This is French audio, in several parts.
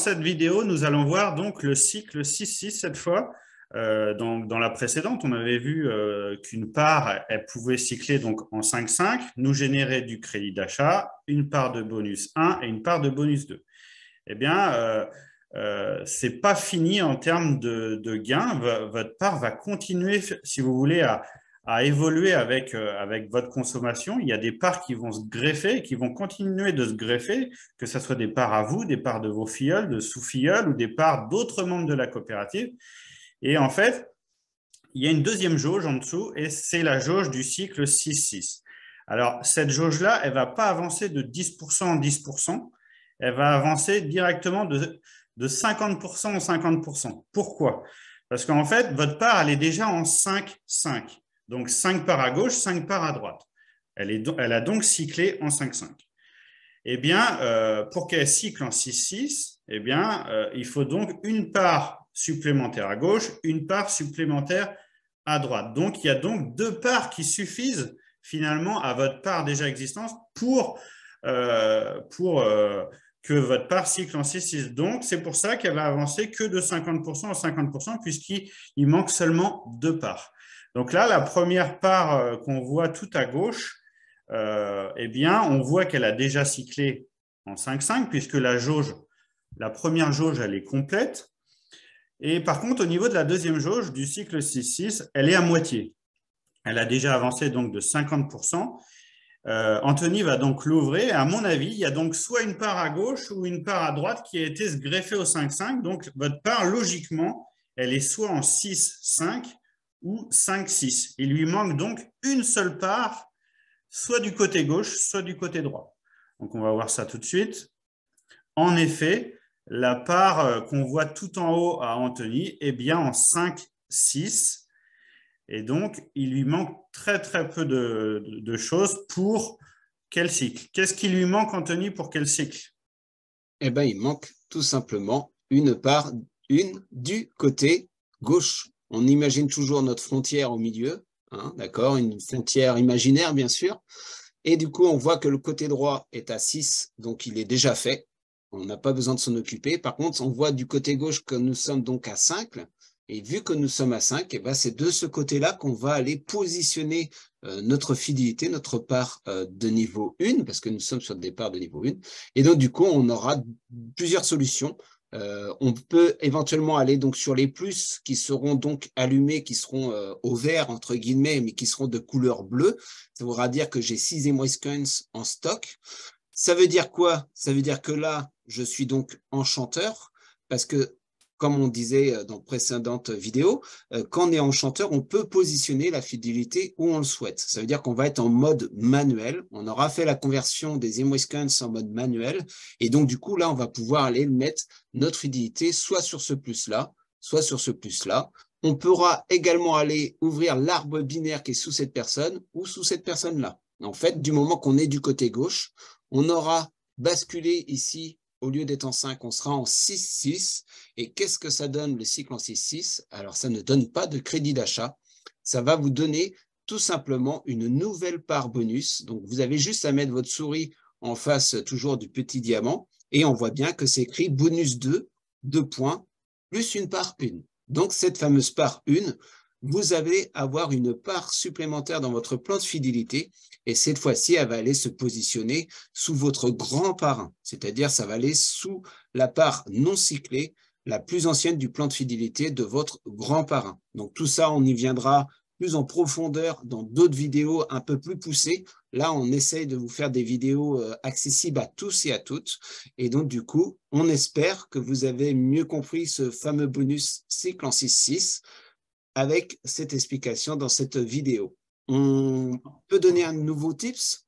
cette vidéo, nous allons voir donc le cycle 6-6 cette fois. Dans la précédente, on avait vu qu'une part, elle pouvait cycler donc en 5-5, nous générer du crédit d'achat, une part de bonus 1 et une part de bonus 2. Eh bien, ce n'est pas fini en termes de gains. Votre part va continuer, si vous voulez, à évoluer avec votre consommation. Il y a des parts qui vont se greffer, qui vont continuer de se greffer, que ce soit des parts à vous, des parts de vos filleuls, de sous-filleuls ou des parts d'autres membres de la coopérative. Et en fait, il y a une deuxième jauge en dessous et c'est la jauge du cycle 6-6. Alors, cette jauge-là, elle ne va pas avancer de 10% en 10%, elle va avancer directement de 50% en 50%. Pourquoi? Parce qu'en fait, votre part, elle est déjà en 5-5. Donc, 5 parts à gauche, 5 parts à droite. Elle a donc cyclé en 5-5. Eh bien, pour qu'elle cycle en 6-6, eh bien, il faut donc une part supplémentaire à gauche, une part supplémentaire à droite. Donc, il y a donc deux parts qui suffisent finalement à votre part déjà existante pour que votre part cycle en 6-6. Donc, c'est pour ça qu'elle va avancer que de 50% en 50%, puisqu'il manque seulement deux parts. Donc là, la première part qu'on voit tout à gauche, eh bien, on voit qu'elle a déjà cyclé en 5-5, puisque la première jauge, elle est complète. Et par contre, au niveau de la deuxième jauge du cycle 6-6, elle est à moitié. Elle a déjà avancé donc de 50%. Anthony va donc l'ouvrir. À mon avis, il y a donc soit une part à gauche ou une part à droite qui a été greffée au 5-5. Donc, votre part, logiquement, elle est soit en 6-5 ou 5-6. Il lui manque donc une seule part, soit du côté gauche, soit du côté droit. Donc, on va voir ça tout de suite. En effet, la part qu'on voit tout en haut à Anthony est bien en 5-6. Et donc, il lui manque très, très peu de choses pour quel cycle? Qu'est-ce qui lui manque, Anthony, pour quel cycle? Eh bien, il manque tout simplement une part, du côté gauche. On imagine toujours notre frontière au milieu, hein, d'accord? Une frontière imaginaire, bien sûr. Et du coup, on voit que le côté droit est à 6, donc il est déjà fait. On n'a pas besoin de s'en occuper. Par contre, on voit du côté gauche que nous sommes donc à 5. Et vu que nous sommes à 5, eh ben, c'est de ce côté-là qu'on va aller positionner notre fidélité, notre part de niveau 1, parce que nous sommes sur des parts de niveau 1. Et donc, du coup, on aura plusieurs solutions. On peut éventuellement aller donc sur les plus qui seront donc allumés, qui seront au vert, entre guillemets, mais qui seront de couleur bleue. Ça voudra dire que j'ai 6 Emoise Coins en stock. Ça veut dire quoi? Ça veut dire que là, je suis donc enchanteur, parce que, comme on disait dans précédentes vidéos, quand on est enchanteur, on peut positionner la fidélité où on le souhaite. Ça veut dire qu'on va être en mode manuel. On aura fait la conversion des Emoise Coins en mode manuel. Et donc, du coup, là, on va pouvoir aller mettre notre fidélité soit sur ce plus-là, soit sur ce plus-là. On pourra également aller ouvrir l'arbre binaire qui est sous cette personne ou sous cette personne-là. En fait, du moment qu'on est du côté gauche, on aura basculé ici, au lieu d'être en 5, on sera en 6-6. Et qu'est-ce que ça donne le cycle en 6-6? Alors, ça ne donne pas de crédit d'achat. Ça va vous donner tout simplement une nouvelle part bonus. Donc, vous avez juste à mettre votre souris en face toujours du petit diamant. Et on voit bien que c'est écrit bonus 2, 2 points, plus une part 1. Donc, cette fameuse part 1, vous allez avoir une part supplémentaire dans votre plan de fidélité. Et cette fois-ci, elle va aller se positionner sous votre grand parrain. C'est-à-dire, ça va aller sous la part non cyclée, la plus ancienne du plan de fidélité de votre grand parrain. Donc, tout ça, on y viendra plus en profondeur dans d'autres vidéos un peu plus poussées. Là, on essaye de vous faire des vidéos accessibles à tous et à toutes. Et donc, du coup, on espère que vous avez mieux compris ce fameux bonus cycle en 6-6 avec cette explication dans cette vidéo. On peut donner un nouveau tips,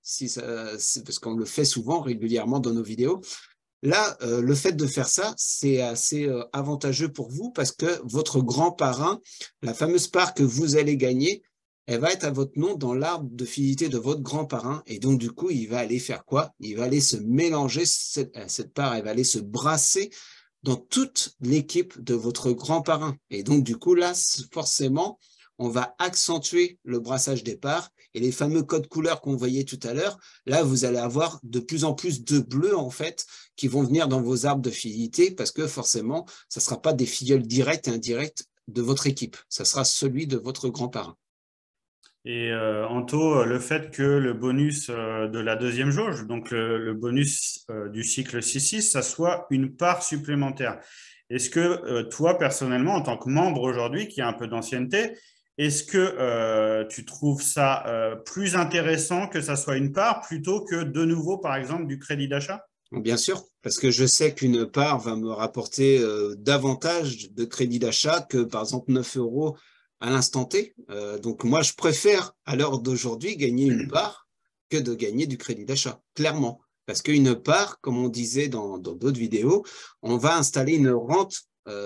parce qu'on le fait souvent, régulièrement dans nos vidéos. Là, le fait de faire ça, c'est assez avantageux pour vous parce que votre grand parrain, la fameuse part que vous allez gagner, elle va être à votre nom dans l'arbre de fidélité de votre grand parrain. Et donc, du coup, il va aller faire quoi? Il va aller se mélanger, cette part, elle va aller se brasser dans toute l'équipe de votre grand parrain. Et donc, du coup, là, forcément, on va accentuer le brassage des parts et les fameux codes couleurs qu'on voyait tout à l'heure, là, vous allez avoir de plus en plus de bleus, en fait, qui vont venir dans vos arbres de fidélité parce que forcément, ça ne sera pas des filleuls directs et indirects de votre équipe. Ça sera celui de votre grand parrain. Et Anto, le fait que le bonus de la deuxième jauge, donc le bonus du cycle 6-6, ça soit une part supplémentaire. Est-ce que toi, personnellement, en tant que membre aujourd'hui, qui a un peu d'ancienneté, est-ce que tu trouves ça plus intéressant que ça soit une part plutôt que de nouveau, par exemple, du crédit d'achat? Bien sûr, parce que je sais qu'une part va me rapporter davantage de crédit d'achat que, par exemple, 9 euros à l'instant T. Donc, moi, je préfère, à l'heure d'aujourd'hui, gagner une part que de gagner du crédit d'achat, clairement. Parce qu'une part, comme on disait dans d'autres vidéos, on va installer une rente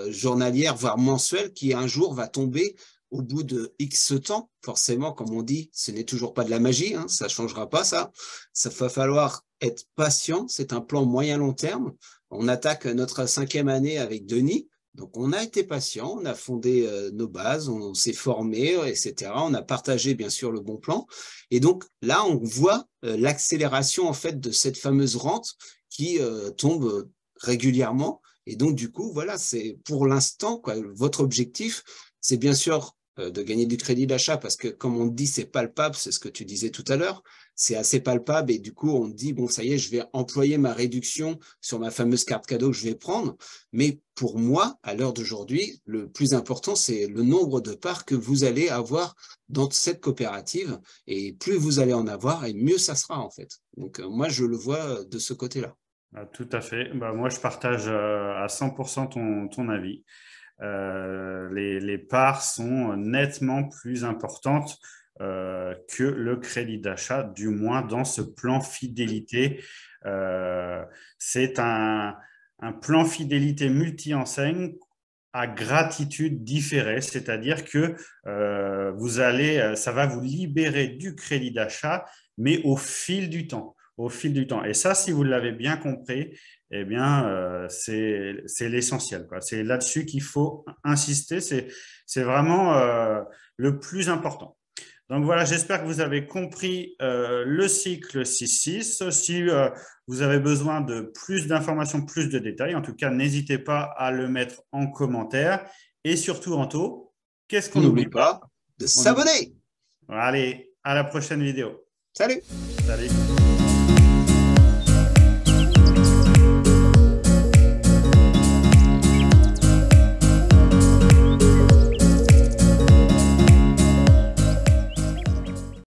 journalière, voire mensuelle, qui un jour va tomber au bout de X temps. Forcément, comme on dit, ce n'est toujours pas de la magie, hein, ça ne changera pas ça. Ça va falloir être patient, c'est un plan moyen-long terme. On attaque notre 5e année avec Denis. Donc, on a été patient, on a fondé nos bases, on s'est formé, etc. On a partagé, bien sûr, le bon plan. Et donc, là, on voit l'accélération, en fait, de cette fameuse rente qui tombe régulièrement. Et donc, du coup, voilà, c'est pour l'instant, votre objectif, c'est bien sûr de gagner du crédit d'achat parce que, comme on dit, c'est palpable, c'est ce que tu disais tout à l'heure, c'est assez palpable et du coup, on dit, bon, ça y est, je vais employer ma réduction sur ma fameuse carte cadeau que je vais prendre. Mais pour moi, à l'heure d'aujourd'hui, le plus important, c'est le nombre de parts que vous allez avoir dans cette coopérative et plus vous allez en avoir et mieux ça sera en fait. Donc, moi, je le vois de ce côté-là. Tout à fait. Bah, moi, je partage à 100% ton avis. Les parts sont nettement plus importantes que le crédit d'achat, du moins dans ce plan fidélité. C'est un plan fidélité multi-enseigne à gratitude différée, c'est-à-dire que ça va vous libérer du crédit d'achat, mais au fil du temps. Au fil du temps. Et ça, si vous l'avez bien compris, eh bien, c'est l'essentiel, quoi. C'est là-dessus qu'il faut insister. C'est vraiment le plus important. Donc voilà, j'espère que vous avez compris le cycle 6-6. Si vous avez besoin de plus d'informations, plus de détails, en tout cas, n'hésitez pas à le mettre en commentaire. Et surtout, Anto, qu'est-ce On qu'on n'oublie n'oublie pas? pas de s'abonner. Allez, à la prochaine vidéo. Salut! Salut!